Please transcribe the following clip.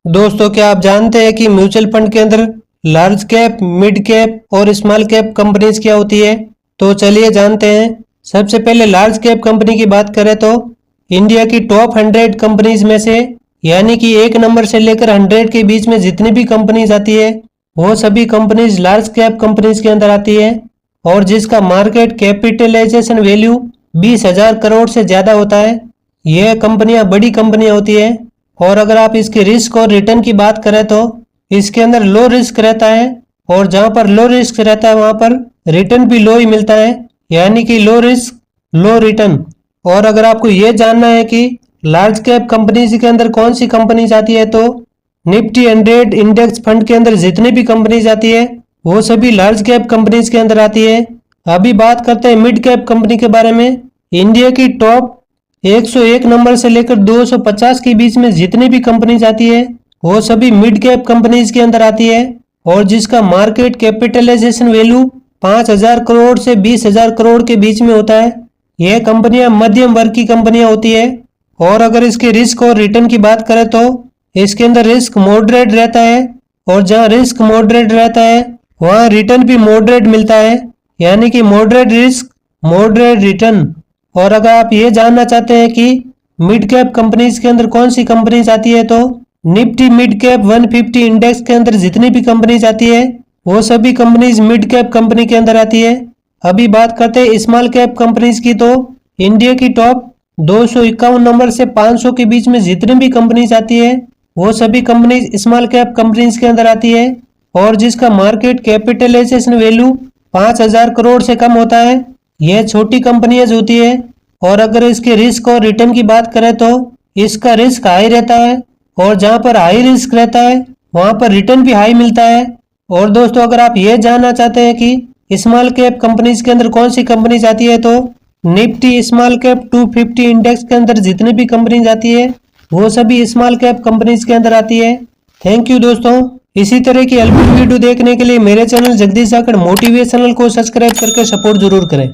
दोस्तों, क्या आप जानते हैं कि म्यूचुअल फंड के अंदर लार्ज कैप, मिड कैप और स्मॉल कैप कंपनीज क्या होती है? तो चलिए जानते हैं। सबसे पहले लार्ज कैप कंपनी की बात करें तो इंडिया की टॉप 100 कंपनीज में से यानी कि 1 नंबर से लेकर 100 के बीच में जितनी भी कंपनीज आती है वो सभी कंपनीज लार्ज कैप कंपनीज के अंदर आती है और जिसका मार्केट कैपिटलाइजेशन वैल्यू 20,000 करोड़ से ज़्यादा होता है। यह कंपनियां बड़ी कंपनियां होती है और अगर आप इसके रिस्क और रिटर्न की बात करें तो इसके अंदर लो रिस्क रहता है और जहां पर लो रिस्क रहता है वहां पर रिटर्न भी लो ही मिलता है, यानी कि लो रिस्क लो रिटर्न। और अगर आपको ये जानना है कि लार्ज कैप कंपनीज के अंदर कौन सी कंपनीज आती है तो निफ्टी 100 इंडेक्स फंड के अंदर जितनी भी कंपनीज आती है वो सभी लार्ज कैप कंपनीज के अंदर आती है। अभी बात करते हैं मिड कैप कंपनी के बारे में। इंडिया की टॉप 101 नंबर से लेकर 250 के बीच में जितनी भी कंपनीज आती है वो सभी मिड कैप कंपनीज के अंदर आती है और जिसका मार्केट कैपिटलाइजेशन वैल्यू 5,000 करोड़ से 20,000 करोड़ के बीच में होता है। यह कंपनियां मध्यम वर्ग की कंपनियां होती है और अगर इसके रिस्क और रिटर्न की बात करें तो इसके अंदर रिस्क मॉडरेट रहता है और जहां रिस्क मॉडरेट रहता है वहां रिटर्न भी मॉडरेट मिलता है, यानी कि मॉडरेट रिस्क मॉडरेट रिटर्न। और अगर आप ये जानना चाहते हैं कि मिड कैप कंपनीज के अंदर कौन सी कंपनीज आती है तो निफ्टी मिड कैप 150 इंडेक्स के अंदर जितनी भी कंपनीज आती है वो सभी कंपनीज मिड कैप कंपनी के अंदर आती है। अभी बात करते हैं स्मॉल कैप कंपनीज की तो इंडिया की टॉप 251 नंबर से 500 के बीच में जितनी भी कंपनीज आती है वो सभी कंपनीज स्मॉल कैप कंपनीज के अंदर आती है और जिसका मार्केट कैपिटलाइजेशन वैल्यू 5,000 करोड़ से कम होता है। यह छोटी कंपनियां होती है और अगर इसके रिस्क और रिटर्न की बात करें तो इसका रिस्क हाई रहता है और जहां पर हाई रिस्क रहता है वहां पर रिटर्न भी हाई मिलता है। और दोस्तों, अगर आप ये जानना चाहते हैं कि स्मॉल कैप कंपनीज के अंदर कौन सी कंपनीज आती है तो निफ्टी स्मॉल कैप 250 इंडेक्स के अंदर जितनी भी कंपनीज आती है वो सभी स्मॉल कैप कंपनीज के अंदर आती है। थैंक यू दोस्तों। इसी तरह की हेल्पफुल वीडियो देखने के लिए मेरे चैनल जगदीश जाखड़ मोटिवेशनल को सब्सक्राइब करके सपोर्ट जरूर करें।